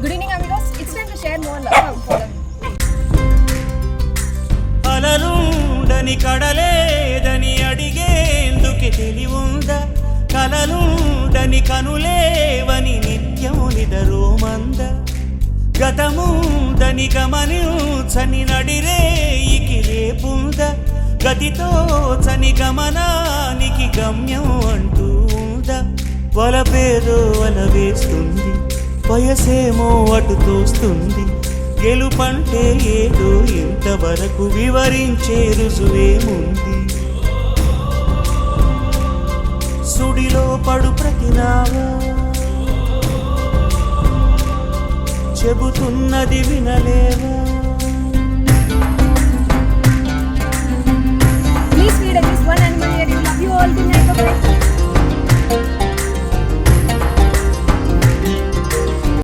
Good evening, amigos. It's time to share more love. Follow me. అలలుండని కడలేదని అడిగేందుకే తెలివుందా కలలుండని కనులేవని నిత్యం నిదరోమంద గతముందని గమనించని నడిరేయికి రేపుందా గతితో చని గమనానికి గమ్యం అంటూ ఉందా వలపేదో వల వేస్తుంది వయసేమో అటు తోస్తుంది గెలుపంటే ఏదో ఇంతవరకు వివరించే రుజువేముంది సుడిలో పడు ప్రతి నావా చెబుతున్నది వినలేవా Please feed at least one animal here. We love you all. Good night. Bye-bye.